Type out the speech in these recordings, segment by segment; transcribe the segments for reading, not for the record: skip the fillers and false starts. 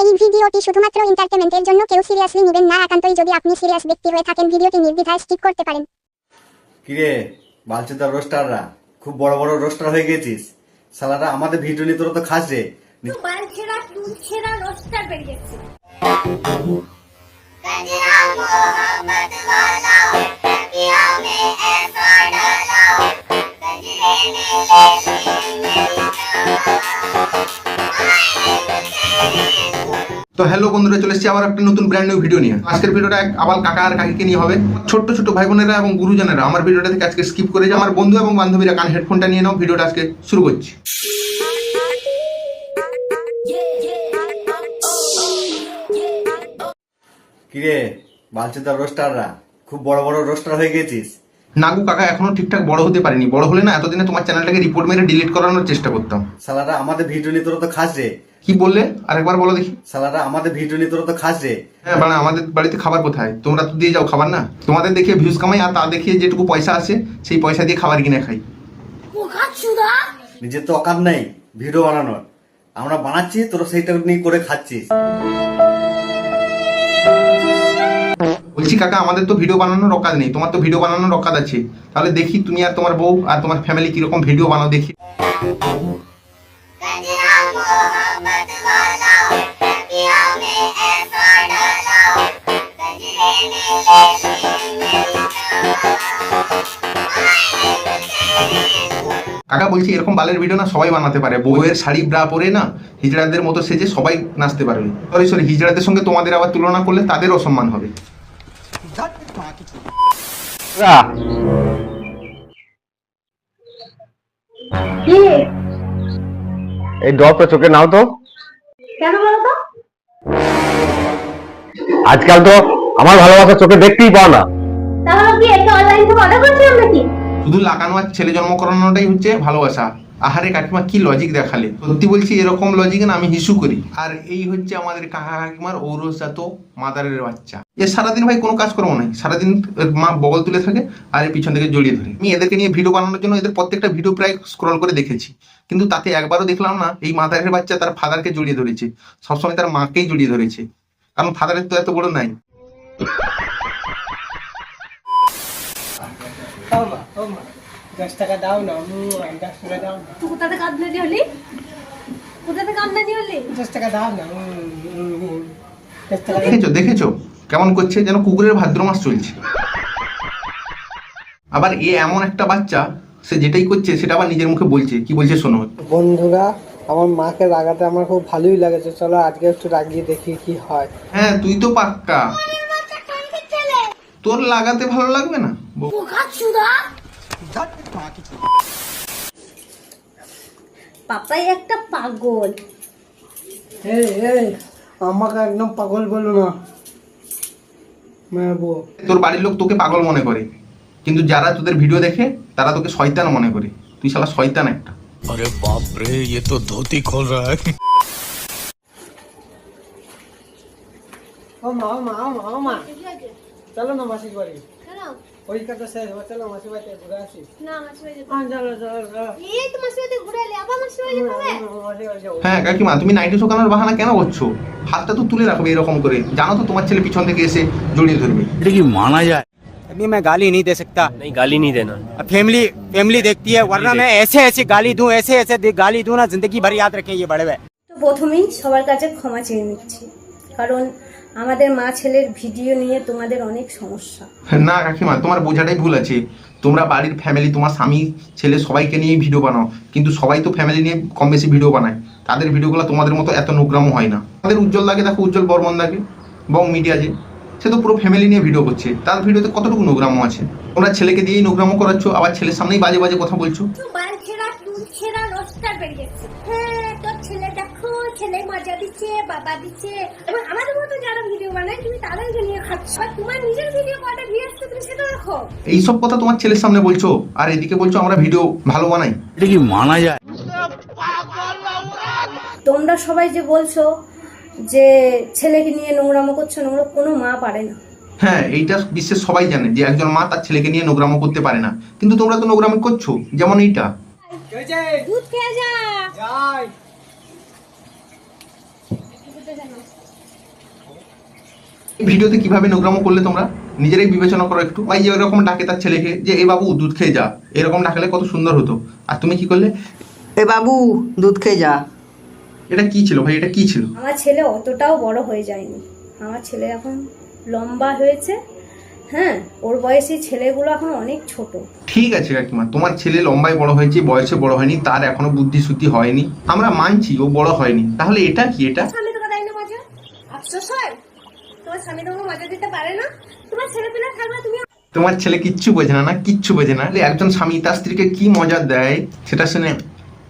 এই ভিডিওটি শুধুমাত্র এন্টারটেইনমেন্টের জন্য, কেউ সিরিয়াসলি নেবেন না। একান্তই যদি আপনি সিরিয়াস ব্যক্তি হয়ে থাকেন ভিডিওটি নির্দ্বিধায় স্কিপ করতে পারেন। কিরে বালচুদার রোস্টাররা খুব বড় বড় রোস্টার হয়ে গেছিস শালারা, আমাদের ভিডিও নিয়ে তোরা তো খাস রে। বালছেরা টুলছেরা রোস্টার বেরিয়েছে। তো হ্যালো বন্ধুরা, চলে এসেছি আবার একটা নতুন ব্র্যান্ড নিউ ভিডিও নিয়ে। আজকের ভিডিওটা আবার কাকা আর কাকিকে নিয়ে হবে। ছোট্ট ছোট ভাই বোনেরা এবং গুরুজনেরা আমার ভিডিওটা থেকে আজকে স্কিপ করে যায়। আমার বন্ধু এবং বান্ধবীরা কান হেডফোনটা নিয়ে নাও, ভিডিওটা আজকে শুরু করছি। কিরে বালচুদার রোস্টাররা খুব বড় বড় রোস্টার হয়ে গেছিস। নাগু কাকা এখনো ঠিকঠাক বড় হতে পারিনি। বড় হলে না এতদিনে তোমার চ্যানেলটাকে রিপোর্ট মেরে ডিলিট করানোর চেষ্টা করতাম। শালারা আমাদের ভিডিও নিয়ে তোরা তো খাস রে। কি বললে আরেকবার বলো দেখি। শালারা আমাদের ভিডিও নিয়ে তোরা তো খাস রে। হ্যাঁ মানে আমাদের বাড়িতে খাবার কোথায়? তোমরা তো দিয়ে যাও খাবার না। তোমাদের দেখিয়ে ভিউজ কামাই, আর তা দেখিয়ে যেটুকু পয়সা আসে সেই পয়সা দিয়ে খাবার কিনে খাই। নিজের তো অকাত নেই ভিডিও বানানোর, আমরা বানাচ্ছি তোরা সেইটা নিয়ে করে খাচ্ছিস। বলছি কাকা, আমাদের তো ভিডিও বানানোর অকাজ নেই, তোমার তো ভিডিও বানানোর অকাজ আছে। তাহলে দেখি তুমি আর তোমার বউ আর তোমার ফ্যামিলি কিরকম ভিডিও বানাও দেখি। কাকা বলছি এরকম বালের ভিডিও না সবাই বানাতে পারে। বউয়ের শাড়ি ব্রা পরে না হিজড়াদের মতো সেজে সবাই নাচতে পারবে। সরি হিজড়াদের সঙ্গে তোমাদের আবার তুলনা করলে তাদের অসম্মান হবে। এই ড্রপটা চোখে নাও তো। কেন বলো তো? আজকাল তো আমার ভালোবাসা চোখে দেখতেই পাও না। তাহলে কি এটা অনলাইন থেকে অর্ডার করছিলাম নাকি? শুধু লাগানো আর ছেলে জন্ম করানোটাই হচ্ছে ভালোবাসা। আহারে কাকিমা কি লজিক দেখালে, সত্যি বলছি এরকম লজিক না আমি হিসু করি। আর এই হচ্ছে আমাদের কাকা কাকিমার ঔরসজাত মাদারের বাচ্চা। এ সারাদিন ভাই কোনো কাজ করবো নাই, সারাদিন মা বগল তুলে থাকে আর এর পিছন থেকে জড়িয়ে ধরে। আমি এদেরকে নিয়ে ভিডিও বানানোর জন্য এদের প্রত্যেকটা ভিডিও প্রায় স্ক্রল করে দেখেছি, কিন্তু তাতে একবারও দেখলাম না এই মাদারের বাচ্চা তার ফাদারকে জড়িয়ে ধরেছে। সবসময় তার মাকেই জড়িয়ে ধরেছে, কারণ ফাদারের তো এত বড় নাই। ও মা 10 টাকা দাও না, 10 টাকা দাও না, তুই কোথা থেকে আমদানি হলি? 10 টাকা দাও না, 10 টাকা। দেখেছো কেমন করছে, যেন কুকুরের ভাদ্র মাস চলছে। আবার এ এমন একটা বাচ্চা, সে যেটাই করছে সেটা আবার নিজের মুখে বলছে। কি বলছে শোনো। বন্ধুরা, আমার মাকে রাগাতে আমার খুব ভালোই লাগেছে, চলো আজকে একটু রাগিয়ে দেখি কি হয়। হ্যাঁ তুই তো পাক্কা, তোর লাগাতে ভালো লাগবে না? পাপাই একটা পাগল। এই এই আমাকে একদম পাগল বলো না মারবো। তোর বাড়ির লোক তোকে পাগল মনে করে, কিন্তু যারা তোদের ভিডিও দেখে তারা তোকে শয়তান মনে করে। তুই শালা শয়তান একটা। अरे बाप रे, ये तो धोती खोल रहा है। ও মা চলো না মাসির বাড়ি। ওই কথা শেষ হবে, চলো মাসির বাড়িতে ঘুরে আসি। চলো হ্যাঁ কাকিমা, তুমি নাইটি শোকানোর বাহানা কেন করছো? হাতটা তো তুলে রাখবে এরকম করে, জানো তো তোমার ছেলে পিছন থেকে এসে জড়িয়ে ধরবে। এটা কি মানা যায়? अभी मैं गाली नहीं दे सकता। नहीं, गाली नहीं देना। फैमिली देखती है, वरना मैं ऐसे गाली दूं, ऐसे गाली दूं ना, जिंदगी भर याद रखें ये बड़े हुए। তো প্রথমেই সবার কাছে ক্ষমা চেয়ে নিচ্ছি, কারণ আমাদের মা ছেলের ভিডিও নিয়ে তোমাদের অনেক সমস্যা। না কাকিমা, তোমার বোঝাটাই ভুল আছে। তোমরা বাড়ির ফ্যামিলি, তোমার স্বামী ছেলে সবাইকে নিয়ে ভিডিও বানাও, কিন্তু সবাই তো ফ্যামিলি নিয়ে কম বেশি ভিডিও বানায়। তাদের ভিডিওগুলো তোমাদের মতো এত নোংরামো হয় না। তাদের উজ্জ্বল লাগে, দেখো উজ্জ্বল বর্মন লাগে, বং মিডিয়া যে, সে তো পুরো ফ্যামিলি নিয়ে ভিডিও করছে। তার ভিডিওতে কতটুকু নোংরামো আছে? তোমরা ছেলেকে দিয়েই নোংরামো করাচ্ছ, আবার ছেলের সামনেই বাজে বাজে কথা বলছো। বালছেরা টুলছেরা রোস্টার বেরিয়েছে। হ্যাঁ, তোর ছেলে দেখো, ছেলে মজা দিচ্ছে, বাবা দিচ্ছে, এবং আমাদের মতো যারা ভিডিও বানায় তুমি তাদেরকে নিয়ে খাচ্ছ। তোমার নিজের ভিডিও কটা ভিউ আসছে তুমি সেটা দেখো। এইসব কথা তোমার ছেলের সামনে বলছো, আর এদিকে বলছো আমরা ভিডিও ভালো বানাই। এটা কি মানা যায়? তোমরা সবাই যে বলছো যে ছেলেকে নিয়ে নোংরামো করছো, নোংরা কোনো মা পারে না। হ্যাঁ এইটা বিশ্বের সবাই জানে যে একজন মা তার ছেলেকে নিয়ে নোংরামো করতে পারে না, কিন্তু তোমরা তো নোংরামো করছো। যেমন এইটা, দুধ খেয়ে যা। যাই এই ভিডিওতে কিভাবে নোংরামো করলে তোমরা নিজেরাই বিবেচনা করো একটু। ভাই যে এরকম ডাকে তার ছেলেকে যে এ বাবু দুধ খেয়ে যা, এরকম ডাকলে কত সুন্দর হতো। আর তুমি কি করলে? এ বাবু দুধ খেয়ে যা। এটা কি ছিল ভাই, এটা কি ছিল? আমার ছেলে অতটাও বড় হয়ে যায়নি, আমার ছেলে এখন লম্বা হয়েছে। হ্যাঁ, ওর বয়সী ছেলেগুলো এখন অনেক ছোট। ঠিক আছে কাকিমা, তোমার ছেলে লম্বায় বড় হয়েছে, বয়সে বড় হয়নি, তার এখনো বুদ্ধি শুদ্ধি হয়নি, আমরা মানছি ও বড় হয়নি। তাহলে এটা কি? এটা স্বামী তোকে দেয় না মজা? আফসোস হয় তোমার স্বামী তোমাকে মজা দিতে পারে না? তোমার ছেলে পেলে থাকলে তুমি তোমার ছেলে কিচ্ছু বোঝে না, না কিচ্ছু বোঝে না। একজন স্বামী তার স্ত্রীকে কি মজা দেয় সেটা শুনে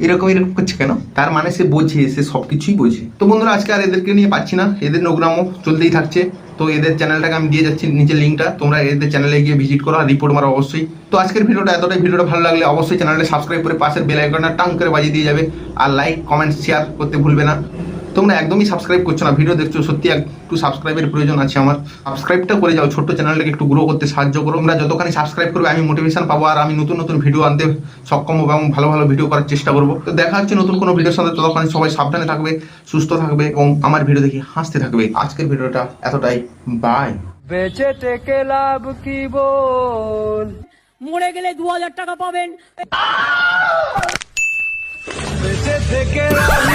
এরকম করছে কেন? তার মানে সে বোঝে, সে সবকিছুই বোঝে। তো বন্ধুরা আজকে আর এদেরকে নিয়ে পাচ্ছি না, এদের নোংরামো চলতেই থাকছে। তো এদের চ্যানেলটাকে আমি দিয়ে যাচ্ছি নিচে লিঙ্কটা, তোমরা এদের চ্যানেলে গিয়ে ভিজিট করো আর রিপোর্ট মারো অবশ্যই। তো আজকের ভিডিওটা এতটাই, ভিডিওটা ভালো লাগলে অবশ্যই চ্যানেলটা সাবস্ক্রাইব করে পাশের বেল আইকনটা টাং করে বাজিয়ে দিয়ে যাবে। আর লাইক কমেন্ট শেয়ার করতে ভুলবে না। তোমরা একদমই সাবস্ক্রাইব করছো না, ভিডিও দেখছো, সত্যি একটু সাবস্ক্রাইবের প্রয়োজন আছে আমার। সাবস্ক্রাইবটা করে যাও, ছোট্ট চ্যানেলটাকে একটু গ্রো করতে সাহায্য করো। তোমরা যতখানি সাবস্ক্রাইব করবে আমি মোটিভেশন পাবো, আর আমি নতুন নতুন ভিডিও আনতে সক্ষম হবো এবং ভালো ভালো ভিডিও করার চেষ্টা করবো। তো দেখা হচ্ছে নতুন কোনো ভিডিওর সাথে, ততক্ষণ সবাই সাবধানে থাকবে, সুস্থ থাকবে এবং আমার ভিডিও দেখে হাসতে থাকবে। আজকের ভিডিওটা এতটাই, বাই। বেঁচে থেকে লাভ কি বল, মরে গেলে 2000 টাকা পাবেন। বেঁচে থেকে লাভ